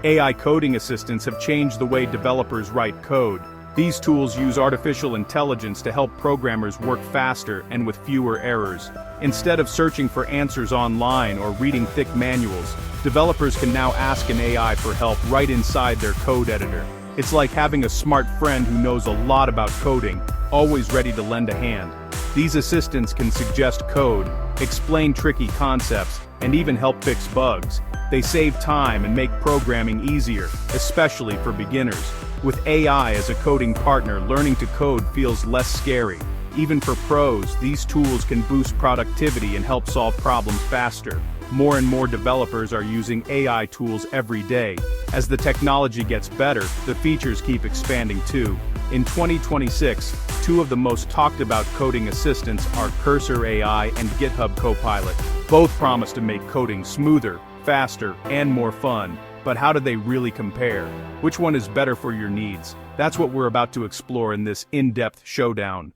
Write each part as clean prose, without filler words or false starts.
AI coding assistants have changed the way developers write code. These tools use artificial intelligence to help programmers work faster and with fewer errors. Instead of searching for answers online or reading thick manuals, developers can now ask an AI for help right inside their code editor. It's like having a smart friend who knows a lot about coding, always ready to lend a hand. These assistants can suggest code, explain tricky concepts, and even help fix bugs. They save time and make programming easier, especially for beginners. With AI as a coding partner, learning to code feels less scary. Even for pros, these tools can boost productivity and help solve problems faster. More and more developers are using AI tools every day. As the technology gets better, the features keep expanding too. In 2026, two of the most talked about coding assistants are Cursor AI and GitHub Copilot. Both promise to make coding smoother, faster, and more fun. But how do they really compare? Which one is better for your needs? That's what we're about to explore in this in-depth showdown.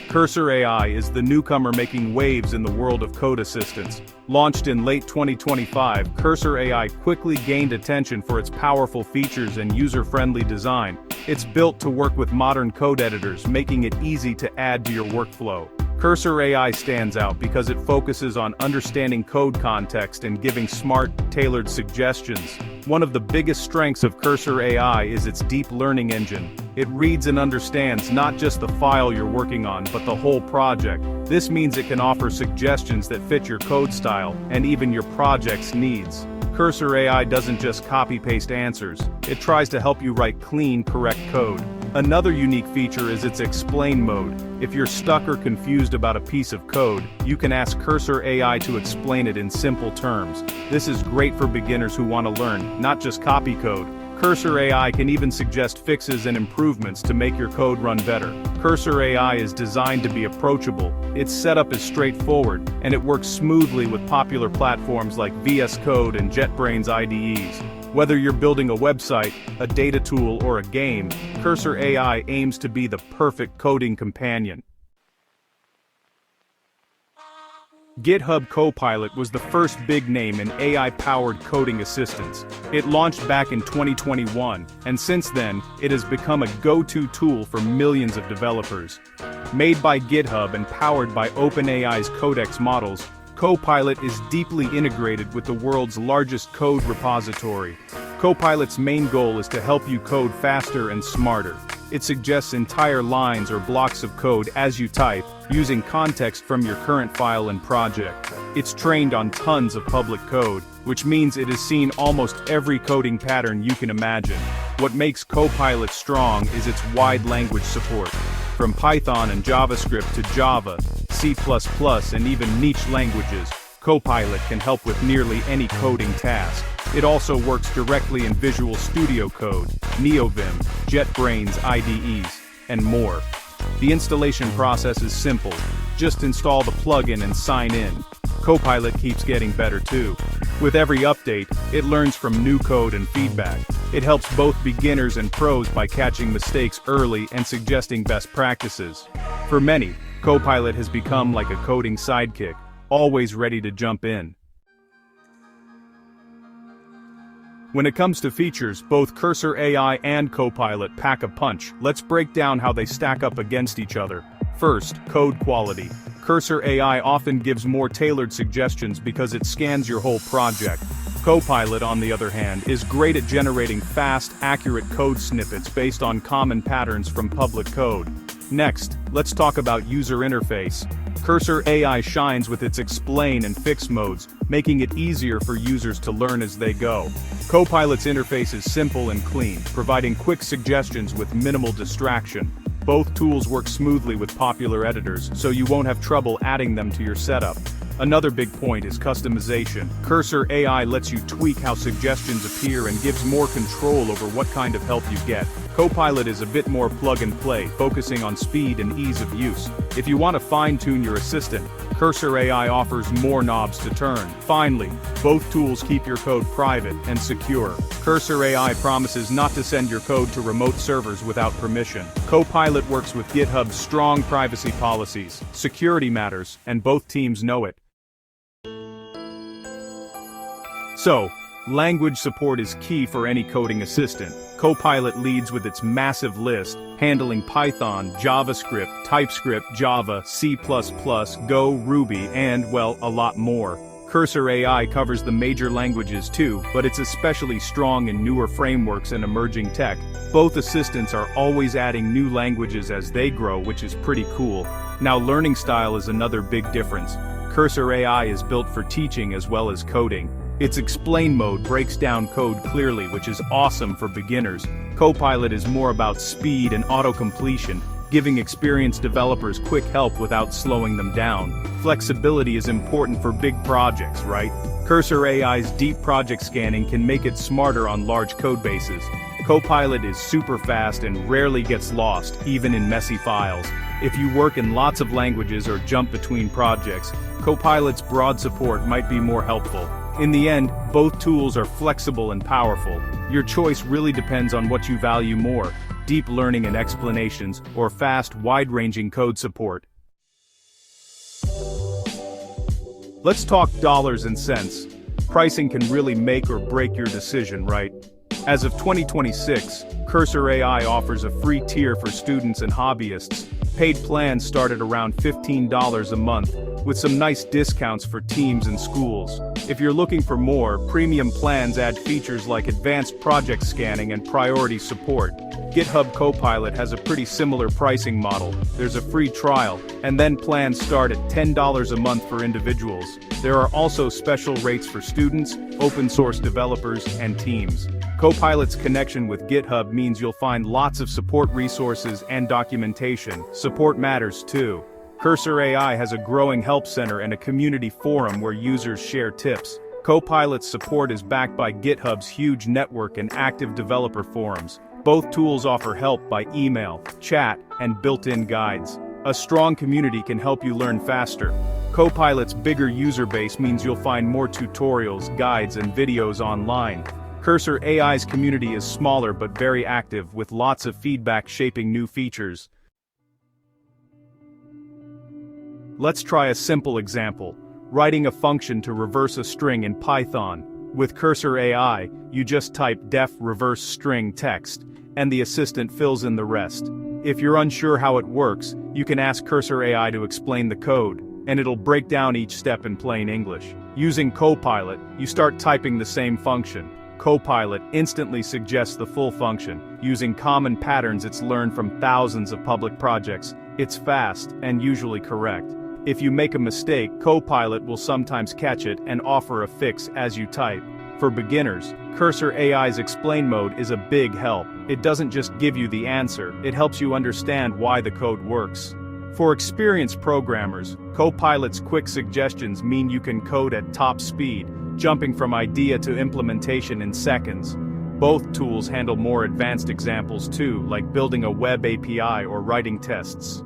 Cursor AI is the newcomer making waves in the world of code assistants. Launched in late 2025, Cursor AI quickly gained attention for its powerful features and user-friendly design. It's built to work with modern code editors, making it easy to add to your workflow. Cursor AI stands out because it focuses on understanding code context and giving smart, tailored suggestions. One of the biggest strengths of Cursor AI is its deep learning engine. It reads and understands not just the file you're working on, but the whole project. This means it can offer suggestions that fit your code style and even your project's needs. Cursor AI doesn't just copy-paste answers. It tries to help you write clean, correct code. Another unique feature is its explain mode. If you're stuck or confused about a piece of code, you can ask Cursor AI to explain it in simple terms. This is great for beginners who want to learn, not just copy code. Cursor AI can even suggest fixes and improvements to make your code run better. Cursor AI is designed to be approachable. Its setup is straightforward, and it works smoothly with popular platforms like VS Code and JetBrains IDEs. Whether you're building a website, a data tool, or a game, Cursor AI aims to be the perfect coding companion. GitHub Copilot was the first big name in AI-powered coding assistants. It launched back in 2021, and since then, it has become a go-to tool for millions of developers. Made by GitHub and powered by OpenAI's Codex models, Copilot is deeply integrated with the world's largest code repository. Copilot's main goal is to help you code faster and smarter. It suggests entire lines or blocks of code as you type, using context from your current file and project. It's trained on tons of public code, which means it has seen almost every coding pattern you can imagine. What makes Copilot strong is its wide language support. From Python and JavaScript to Java, C++, and even niche languages, Copilot can help with nearly any coding task. It also works directly in Visual Studio Code, NeoVim, JetBrains IDEs, and more. The installation process is simple. Just install the plugin and sign in. Copilot keeps getting better too. With every update, it learns from new code and feedback. It helps both beginners and pros by catching mistakes early and suggesting best practices. For many, Copilot has become like a coding sidekick, always ready to jump in. When it comes to features, both Cursor AI and Copilot pack a punch. Let's break down how they stack up against each other. First, code quality. Cursor AI often gives more tailored suggestions because it scans your whole project. Copilot, on the other hand, is great at generating fast, accurate code snippets based on common patterns from public code. Next, let's talk about user interface. Cursor AI shines with its explain and fix modes, making it easier for users to learn as they go. Copilot's interface is simple and clean, providing quick suggestions with minimal distraction. Both tools work smoothly with popular editors, so you won't have trouble adding them to your setup. Another big point is customization. Cursor AI lets you tweak how suggestions appear and gives more control over what kind of help you get. Copilot is a bit more plug-and-play, focusing on speed and ease of use. If you want to fine-tune your assistant, Cursor AI offers more knobs to turn. Finally, both tools keep your code private and secure. Cursor AI promises not to send your code to remote servers without permission. Copilot works with GitHub's strong privacy policies. Security matters, and both teams know it. So, language support is key for any coding assistant. Copilot leads with its massive list, handling Python, JavaScript, TypeScript, Java, C++, Go, Ruby, and, well, a lot more. Cursor AI covers the major languages too, but it's especially strong in newer frameworks and emerging tech. Both assistants are always adding new languages as they grow, which is pretty cool. Now, learning style is another big difference. Cursor AI is built for teaching as well as coding. Its explain mode breaks down code clearly, which is awesome for beginners. Copilot is more about speed and auto-completion, giving experienced developers quick help without slowing them down. Flexibility is important for big projects, right? Cursor AI's deep project scanning can make it smarter on large codebases. Copilot is super fast and rarely gets lost, even in messy files. If you work in lots of languages or jump between projects, Copilot's broad support might be more helpful. In the end, both tools are flexible and powerful. Your choice really depends on what you value more: deep learning and explanations, or fast, wide-ranging code support. Let's talk dollars and cents. Pricing can really make or break your decision, right? As of 2026, Cursor AI offers a free tier for students and hobbyists. Paid plans start at around $15 a month, with some nice discounts for teams and schools. If you're looking for more, premium plans add features like advanced project scanning and priority support. GitHub Copilot has a pretty similar pricing model. There's a free trial, and then plans start at $10 a month for individuals. There are also special rates for students, open source developers, and teams. Copilot's connection with GitHub means you'll find lots of support resources and documentation. Support matters too. Cursor AI has a growing help center and a community forum where users share tips. Copilot's support is backed by GitHub's huge network and active developer forums. Both tools offer help by email, chat, and built-in guides. A strong community can help you learn faster. Copilot's bigger user base means you'll find more tutorials, guides, and videos online. Cursor AI's community is smaller but very active, with lots of feedback shaping new features. Let's try a simple example: writing a function to reverse a string in Python. With Cursor AI, you just type def reverse string text, and the assistant fills in the rest. If you're unsure how it works, you can ask Cursor AI to explain the code, and it'll break down each step in plain English. Using Copilot, you start typing the same function. Copilot instantly suggests the full function, using common patterns it's learned from thousands of public projects. It's fast and usually correct. If you make a mistake, Copilot will sometimes catch it and offer a fix as you type. For beginners, Cursor AI's explain mode is a big help. It doesn't just give you the answer, it helps you understand why the code works. For experienced programmers, Copilot's quick suggestions mean you can code at top speed, jumping from idea to implementation in seconds. Both tools handle more advanced examples too, like building a web API or writing tests.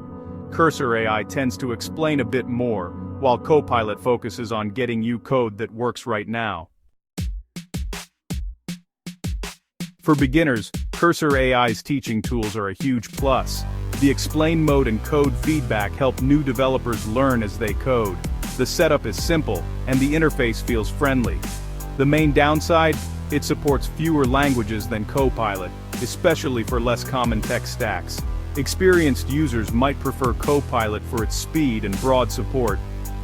Cursor AI tends to explain a bit more, while Copilot focuses on getting you code that works right now. For beginners, Cursor AI's teaching tools are a huge plus. The explain mode and code feedback help new developers learn as they code. The setup is simple, and the interface feels friendly. The main downside? It supports fewer languages than Copilot, especially for less common tech stacks. Experienced users might prefer Copilot for its speed and broad support.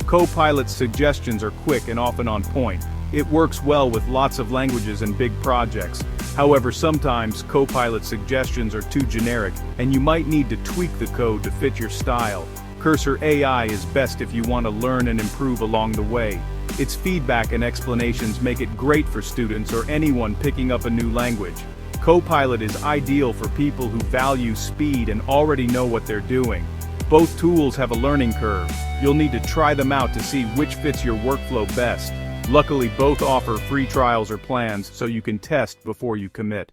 Copilot's suggestions are quick and often on point. It works well with lots of languages and big projects. However, sometimes Copilot suggestions are too generic, and you might need to tweak the code to fit your style. Cursor AI is best if you want to learn and improve along the way. Its feedback and explanations make it great for students or anyone picking up a new language. Copilot is ideal for people who value speed and already know what they're doing. Both tools have a learning curve. You'll need to try them out to see which fits your workflow best. Luckily, both offer free trials or plans, so you can test before you commit.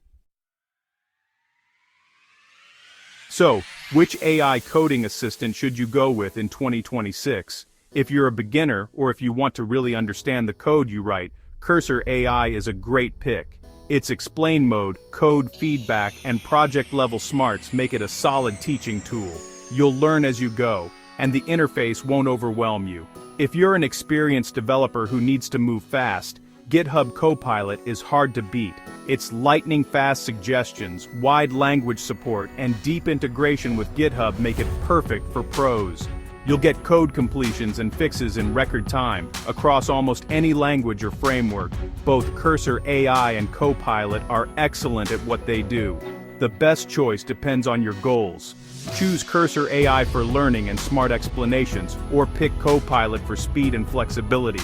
So, which AI coding assistant should you go with in 2026? If you're a beginner, or if you want to really understand the code you write, Cursor AI is a great pick. Its explain mode, code feedback, and project-level smarts make it a solid teaching tool. You'll learn as you go, and the interface won't overwhelm you. If you're an experienced developer who needs to move fast, GitHub Copilot is hard to beat. Its lightning-fast suggestions, wide language support, and deep integration with GitHub make it perfect for pros. You'll get code completions and fixes in record time, across almost any language or framework. Both Cursor AI and Copilot are excellent at what they do. The best choice depends on your goals. Choose Cursor AI for learning and smart explanations, or pick Copilot for speed and flexibility.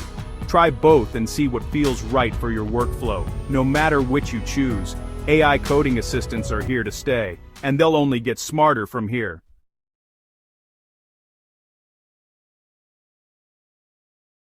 Try both and see what feels right for your workflow. No matter which you choose, AI coding assistants are here to stay, and they'll only get smarter from here.